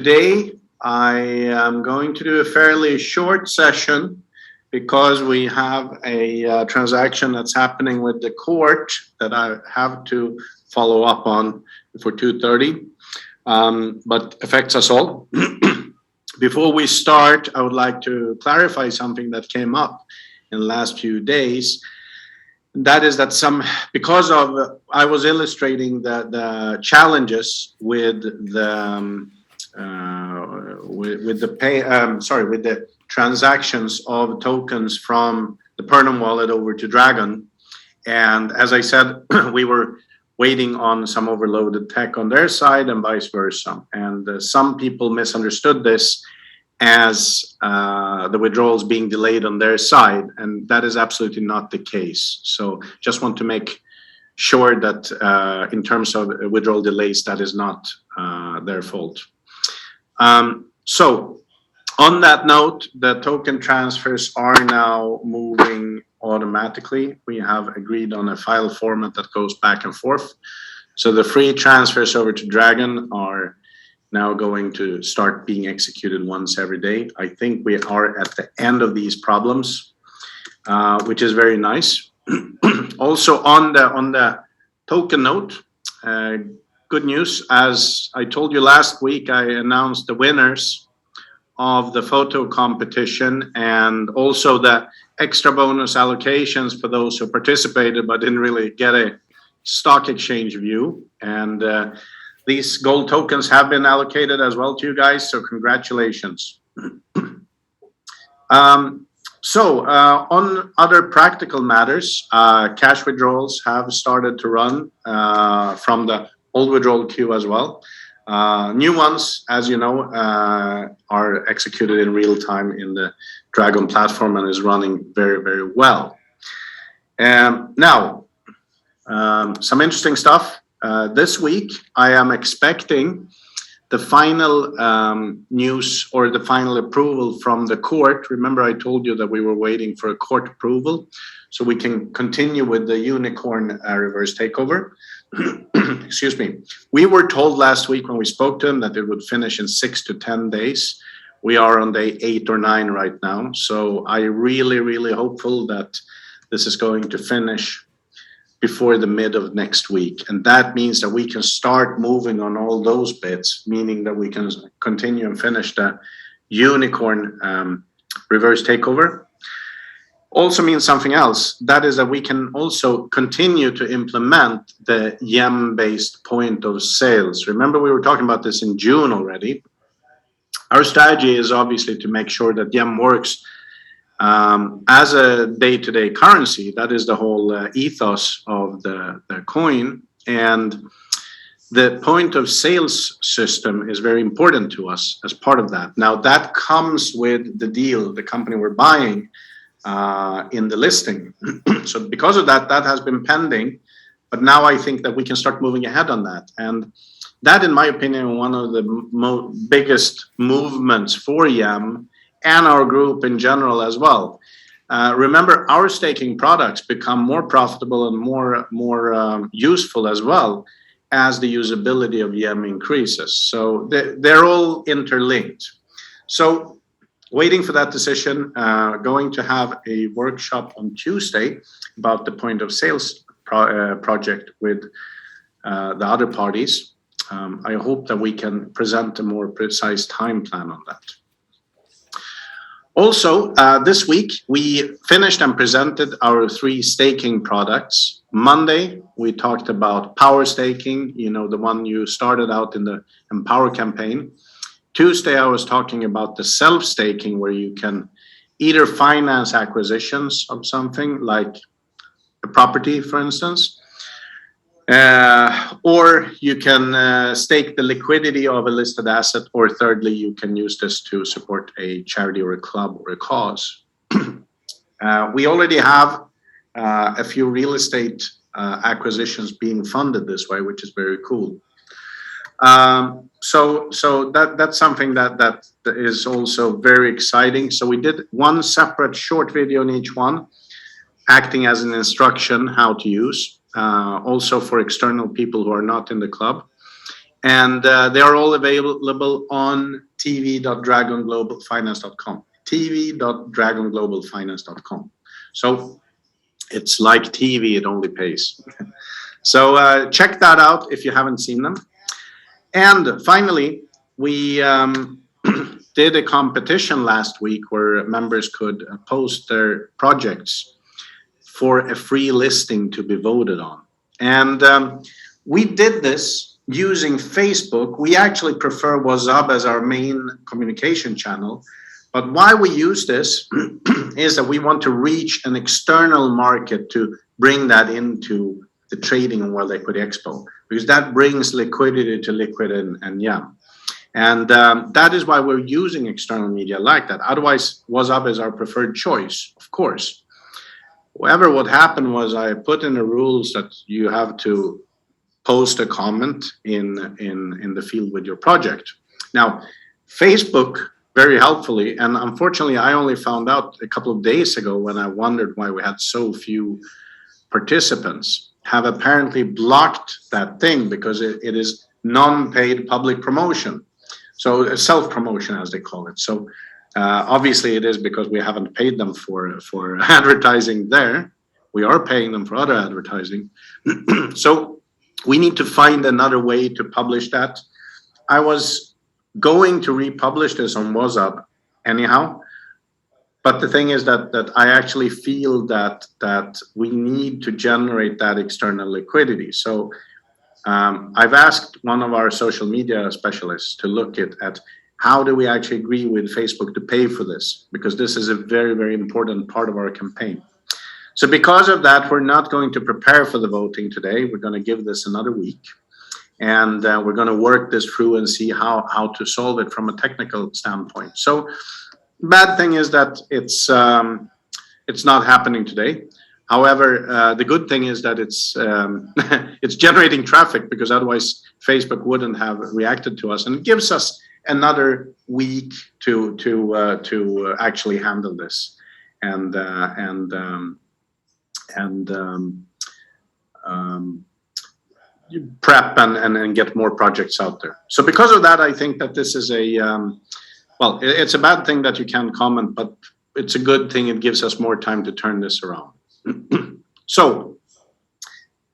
Today, I am going to do a fairly short session because we have a transaction that's happening with the court that I have to follow up on for 2:30, but affects us all. Before we start, I would like to clarify something that came up in the last few days. That is that because of I was illustrating the challenges with the with the transactions of tokens from the Pernom wallet over to Dragon, and as I said, we were waiting on some overloaded tech on their side and vice versa, and some people misunderstood this as the withdrawals being delayed on their side, and that is absolutely not the case. So just want to make sure that in terms of withdrawal delays, that is not their fault. So on that note, the token transfers are now moving automatically. We have agreed on a file format that goes back and forth. So the free transfers over to Dragon are now going to start being executed once every day. I think we are at the end of these problems, which is very nice. Also on the token note, good news. As I told you last week, I announced the winners of the photo competition and also the extra bonus allocations for those who participated but didn't really get a stock exchange view. And these gold tokens have been allocated as well to you guys, so congratulations. On other practical matters, cash withdrawals have started to run from the old withdrawal queue as well. New ones, as you know, are executed in real time in the Dragon platform and is running very, very well. Now, some interesting stuff. This week, I am expecting the final news or the final approval from the court. Remember, I told you that we were waiting for a court approval so we can continue with the unicorn reverse takeover. Excuse me. We were told last week when we spoke to them that it would finish in 6 to 10 days. We are on day 8 or 9 right now. So I really hopeful that this is going to finish before the mid of next week. And that means that we can start moving on all those bits, meaning that we can continue and finish the unicorn reverse takeover. Also means something else. That is that we can also continue to implement the YEM-based point of sales. Remember, we were talking about this in June already. Our strategy is obviously to make sure that YEM works as a day-to-day currency. That is the whole ethos of the coin. And the point of sales system is very important to us as part of that. Now, that comes with the deal, the company we're buying in the listing. So because of that, that has been pending. But now I think that we can start moving ahead on that. And that, in my opinion, one of the biggest movements for YEM and our group in general as well. Remember, our staking products become more profitable and more useful as well as the usability of YEM increases. So they're all interlinked. So waiting for that decision, going to have a workshop on Tuesday about the point of sales project with the other parties. I hope that we can present a more precise time plan on that. Also, this week, we finished and presented our 3 staking products. Monday, we talked about power staking, you know, the one you started out in the Empower campaign. Tuesday, I was talking about the self-staking, where you can either finance acquisitions of something like a property, for instance, or you can stake the liquidity of a listed asset, or thirdly, you can use this to support a charity or a club or a cause. We already have a few real estate acquisitions being funded this way, which is very cool. So that's something that is also very exciting. So we did one separate short video in each one, acting as an instruction how to use, also for external people who are not in the club. And they are all available on tv.dragonglobalfinance.com. tv.dragonglobalfinance.com. So it's like TV, it only pays. So check that out if you haven't seen them. And finally, we did a competition last week where members could post their projects for a free listing to be voted on. And we did this using Facebook. We actually prefer WhatsApp as our main communication channel. But why we use this is that we want to reach an external market to bring that into the trading on World Equity Expo, because that brings liquidity to Likquid and Yam. And that is why we're using external media like that. Otherwise, WhatsApp is our preferred choice, of course. However, what happened was I put in the rules that you have to post a comment in the field with your project. Now, Facebook, very helpfully, and unfortunately, I only found out a couple of days ago when I wondered why we had so few participants, have apparently blocked that thing because it is non-paid public promotion. So self-promotion, as they call it. So obviously it is because we haven't paid them for advertising there. We are paying them for other advertising. So we need to find another way to publish that. I was going to republish this on WhatsApp anyhow. But the thing is that I actually feel that we need to generate that external liquidity. So I've asked one of our social media specialists to look at how do we actually agree with Facebook to pay for this, because this is a very, very important part of our campaign. So because of that, we're not going to prepare for the voting today. We're going to give this another week. And we're going to work this through and see how to solve it from a technical standpoint. So bad thing is that it's not happening today. However, the good thing is that it's it's generating traffic, because otherwise Facebook wouldn't have reacted to us, and it gives us another week to actually handle this and prep and get more projects out there. So because of that, I think that this is a well, it's a bad thing that you can't comment, but it's a good thing. It gives us more time to turn this around. So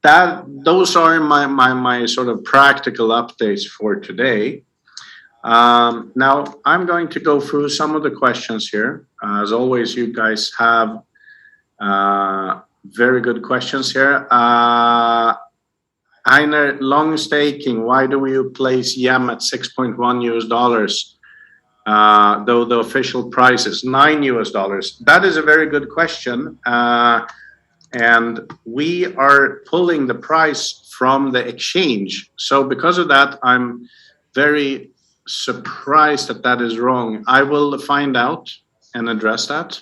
those are my sort of practical updates for today. Now I'm going to go through some of the questions here. As always, you guys have very good questions here. Heiner, long staking, why do you place YAM at 6.1 US dollars? Though the official price is $9 US. That is a very good question. And we are pulling the price from the exchange. So because of that, I'm very surprised that is wrong. I will find out and address that.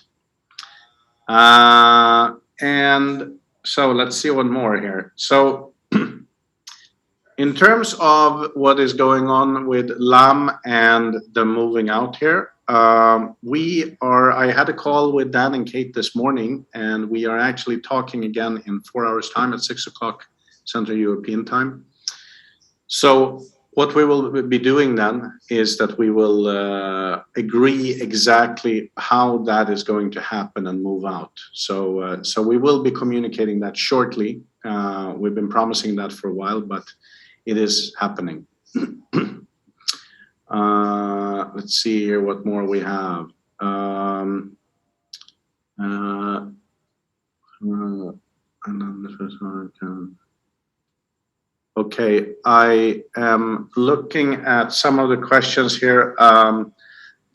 And so let's see one more here. So in terms of what is going on with LAM and the moving out here, I had a call with Dan and Kate this morning, and we are actually talking again in 4 hours time at 6 o'clock Central European time. So what we will be doing then is that we will agree exactly how that is going to happen and move out. So we will be communicating that shortly. We've been promising that for a while, but it is happening. Let's see here what more we have. Okay, I am looking at some of the questions here.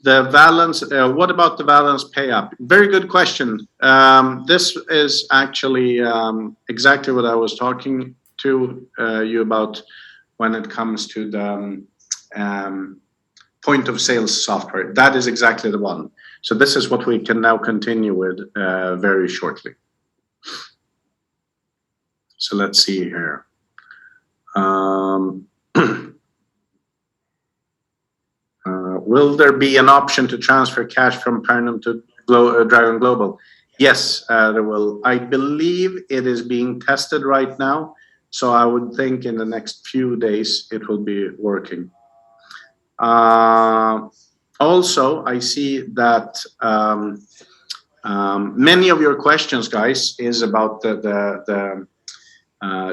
The balance, what about the balance pay up? Very good question. This is actually exactly what I was talking to you about when it comes to the point of sales software. That is exactly the one. So this is what we can now continue with very shortly. So let's see here. Will there be an option to transfer cash from Paradigm to Dragon Global? Yes, there will. I believe it is being tested right now. So I would think in the next few days it will be working. Also, I see that many of your questions, guys, is about the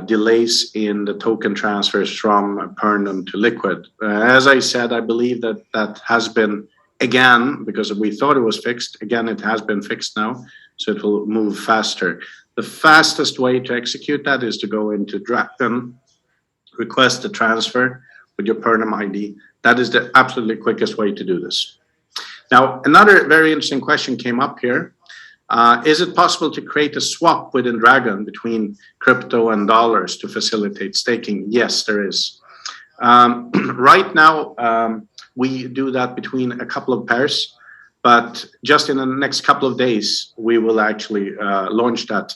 delays in the token transfers from Pernom to Likquid. As I said, I believe that that has been, again, because we thought it was fixed, again, it has been fixed now, so it will move faster. The fastest way to execute that is to go into Dragon, request a transfer with your Pernom ID. That is the absolutely quickest way to do this. Now, another very interesting question came up here. Is it possible to create a swap within Dragon between crypto and dollars to facilitate staking? Yes, there is. Right now, we do that between a couple of pairs, but just in the next couple of days, we will actually launch that.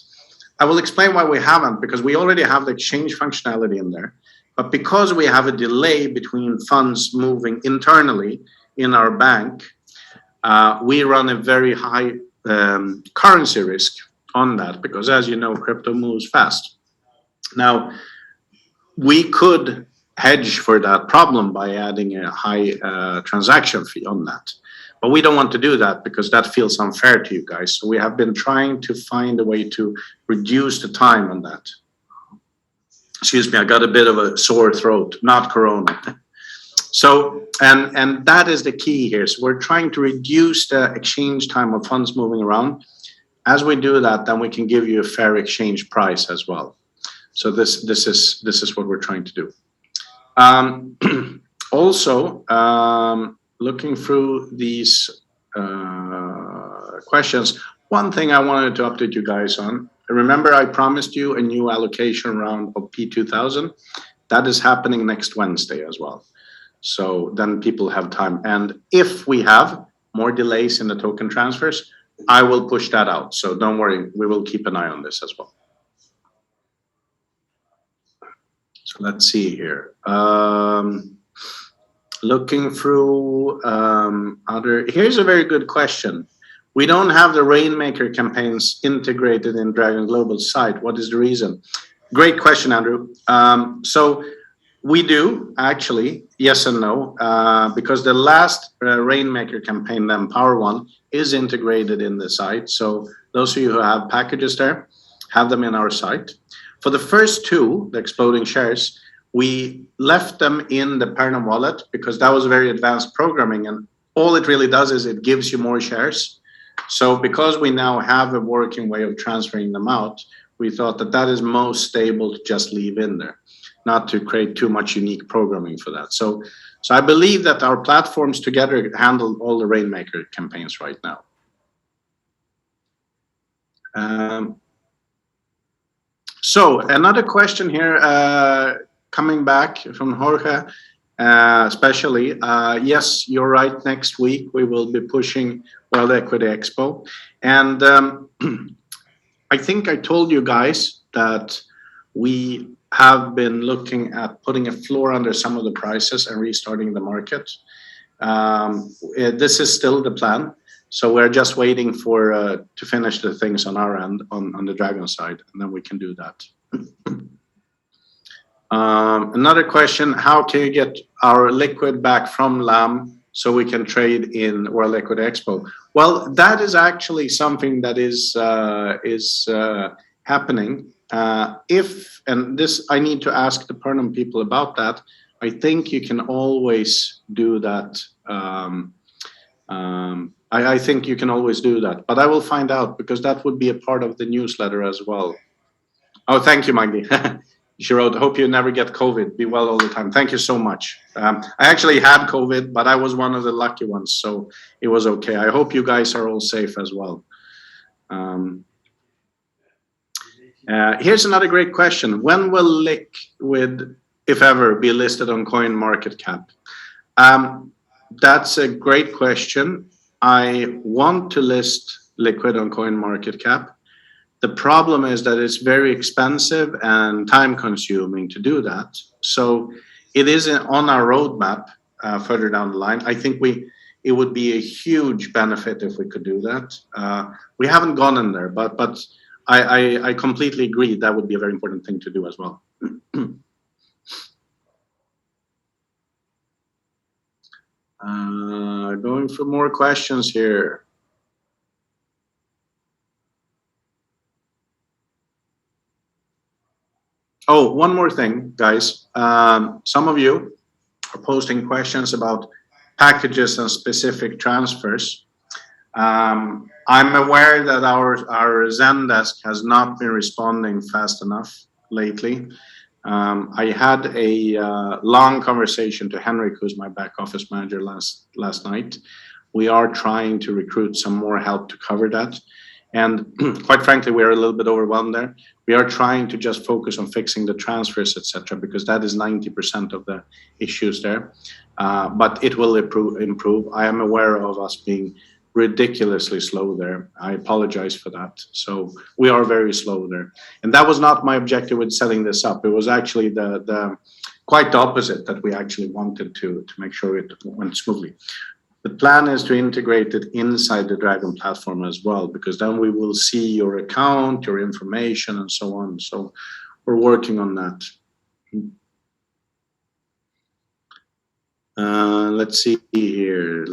I will explain why we haven't, because we already have the exchange functionality in there. But because we have a delay between funds moving internally in our bank, we run a very high currency risk on that, because as you know, crypto moves fast. Now, we could hedge for that problem by adding a high transaction fee on that, but we don't want to do that because that feels unfair to you guys. So we have been trying to find a way to reduce the time on that. Excuse me, I got a bit of a sore throat, not corona. So, and that is the key here. So we're trying to reduce the exchange time of funds moving around. As we do that, then we can give you a fair exchange price as well. So this is what we're trying to do. Also, looking through these questions, one thing I wanted to update you guys on. Remember, I promised you a new allocation round of P2000. That is happening next Wednesday as well. So then people have time. And if we have more delays in the token transfers, I will push that out. So don't worry, we will keep an eye on this as well. So let's see here. Looking through here's a very good question. We don't have the Rainmaker campaigns integrated in Dragon Global's site. What is the reason? Great question, Andrew. So we do actually, yes and no, because the last Rainmaker campaign, the Empower one, is integrated in the site. So those of you who have packages there, have them in our site. For the first two, the exploding shares, we left them in the Pernom wallet because that was very advanced programming, and all it really does is it gives you more shares. So because we now have a working way of transferring them out, we thought that that is most stable to just leave in there, not to create too much unique programming for that. So I believe that our platforms together handle all the Rainmaker campaigns right now. So another question here coming back from Jorge, especially. Yes, you're right. Next week we will be pushing World Equity Expo. And I think I told you guys that we have been looking at putting a floor under some of the prices and restarting the market. This is still the plan. So we're just waiting for to finish the things on our end, on the Dragon side, and then we can do that. Another question, how can you get our Likquid back from LAM so we can trade in World Equity Expo? Well, that is actually something that is happening. And this, I need to ask the Pernom people about that. I think you can always do that. I think you can always do that, but I will find out because that would be a part of the newsletter as well. Oh, thank you, Maggie. She wrote, hope you never get COVID. Be well all the time. Thank you so much. I actually had COVID, but I was one of the lucky ones, so it was okay. I hope you guys are all safe as well. Here's another great question. When will Likquid, if ever, be listed on CoinMarketCap? That's a great question. I want to list Likquid on CoinMarketCap. The problem is that it's very expensive and time consuming to do that. So it isn't on our roadmap further down the line. I think it would be a huge benefit if we could do that. We haven't gone in there, but I completely agree that would be a very important thing to do as well. Going for more questions here. Oh, one more thing, guys. Some of you are posting questions about packages and specific transfers. I'm aware that our Zendesk has not been responding fast enough lately. I had a long conversation to Henrik, who's my back office manager, last night. We are trying to recruit some more help to cover that. And quite frankly, we are a little bit overwhelmed there. We are trying to just focus on fixing the transfers, etc., because that is 90% of the issues there. But it will improve. I am aware of us being ridiculously slow there. I apologize for that. So we are very slow there. And that was not my objective with setting this up. It was actually the quite the opposite, that we actually wanted to make sure it went smoothly. The plan is to integrate it inside the Dragon platform as well, because then we will see your account, your information, and so on. So we're working on that. Let's see here.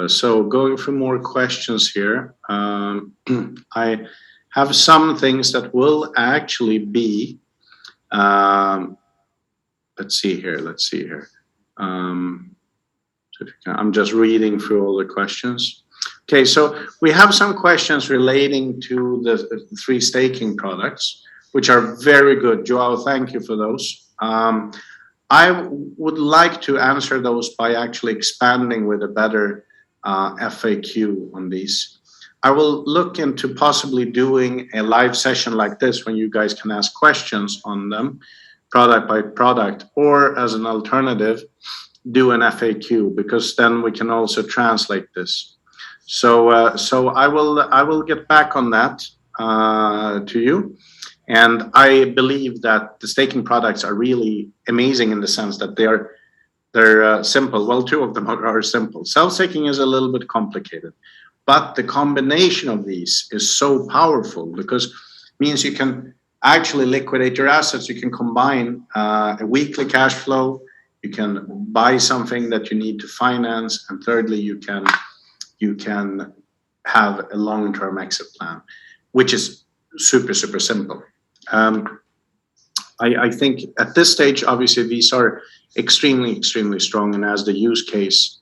So going for more questions here. I have some things that will actually be. Let's see here. I'm just reading through all the questions. Okay, so we have some questions relating to the 3 staking products, which are very good. Joao, thank you for those. I would like to answer those by actually expanding with a better FAQ on these. I will look into possibly doing a live session like this when you guys can ask questions on them, product by product, or as an alternative, do an FAQ, because then we can also translate this. So I will get back on that to you. And I believe that the staking products are really amazing in the sense that they're simple. Well, 2 of them are simple. Self-staking is a little bit complicated, but the combination of these is so powerful, because it means you can actually liquidate your assets. You can combine a weekly cash flow. You can buy something that you need to finance, and thirdly, you can have a long-term exit plan, which is super simple. I think at this stage, obviously, these are extremely strong, and as the use case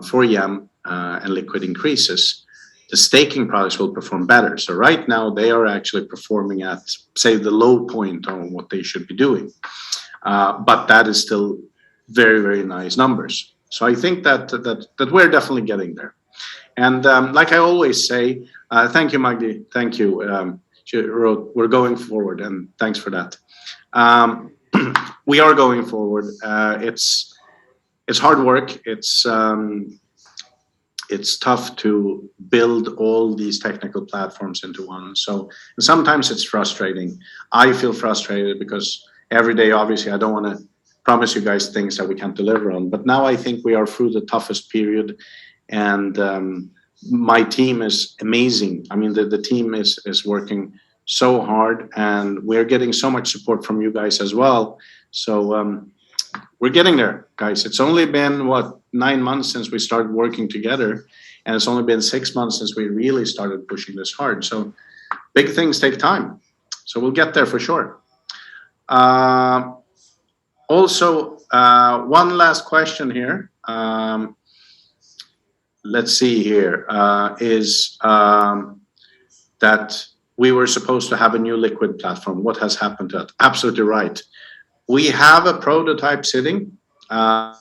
for YAM and Likquid increases, the staking products will perform better. So right now, they are actually performing at, say, the low point on what they should be doing. But that is still very nice numbers. So I think that we're definitely getting there. And like I always say, thank you, Magdi. Thank you. She wrote, "We're going forward," and thanks for that. We are going forward. It's hard work. It's tough to build all these technical platforms into one. So sometimes it's frustrating. I feel frustrated because every day, obviously, I don't want to promise you guys things that we can't deliver on. But now I think we are through the toughest period, and my team is amazing. I mean, the team is working so hard, and we're getting so much support from you guys as well. So we're getting there, guys. It's only been, 9 months since we started working together, and it's only been 6 months since we really started pushing this hard. So big things take time. So we'll get there for sure. Also, one last question here. Let's see here. Is that we were supposed to have a new Likquid platform. What has happened to that? Absolutely right. We have a prototype sitting. That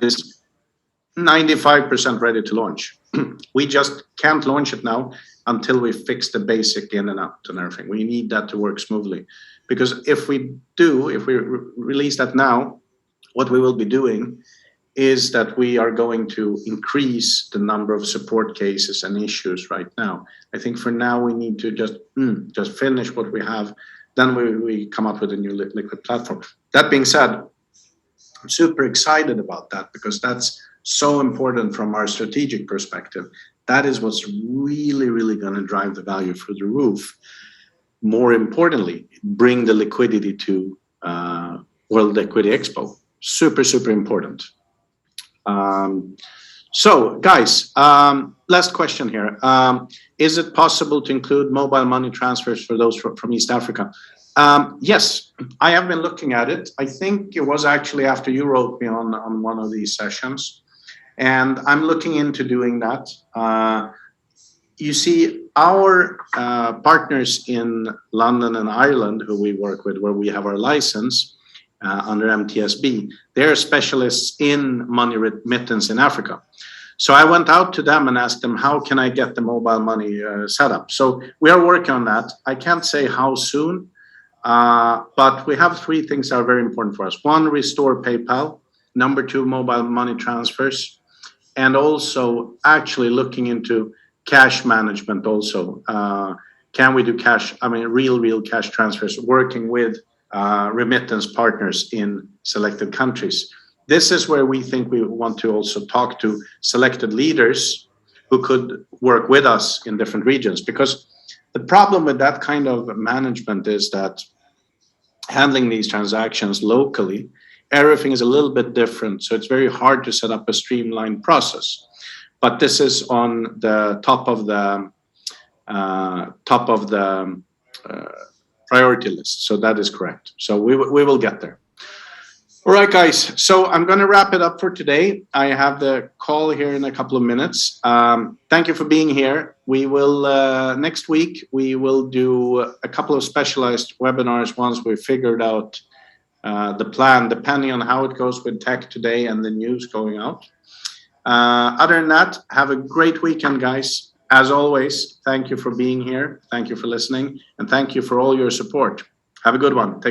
is 95% ready to launch. We just can't launch it now until we fix the basic in and out and everything. We need that to work smoothly, because if we release that now, what we will be doing is that we are going to increase the number of support cases and issues right now. I think for now we need to just finish what we have. Then we come up with a new Likquid platform. That being said, I'm super excited about that, because that's so important from our strategic perspective. That is what's really, really going to drive the value through the roof. More importantly, bring the liquidity to World Liquidity Expo. Super, super important. So, guys, last question here. Is it possible to include mobile money transfers for those from East Africa? Yes, I have been looking at it. I think it was actually after you wrote me on one of these sessions. And I'm looking into doing that. You see, our partners in London and Ireland, who we work with, where we have our license under MTSB, they're specialists in money remittance in Africa. So I went out to them and asked them, how can I get the mobile money set up? So we are working on that. I can't say how soon, but we have three things that are very important for us. One, restore PayPal. Number two, mobile money transfers. And also actually looking into cash management also. Can we do cash, real cash transfers, working with remittance partners in selected countries. This is where we think we want to also talk to selected leaders who could work with us in different regions. Because the problem with that kind of management is that handling these transactions locally, everything is a little bit different. So it's very hard to set up a streamlined process. But this is on the top of the priority list. So that is correct. So we will get there. All right, guys. So I'm going to wrap it up for today. I have the call here in a couple of minutes. Thank you for being here. We will next week we will do a couple of specialized webinars once we've figured out the plan, depending on how it goes with tech today and the news going out. Other than that, have a great weekend, guys. As always, thank you for being here. Thank you for listening. And thank you for all your support. Have a good one. Take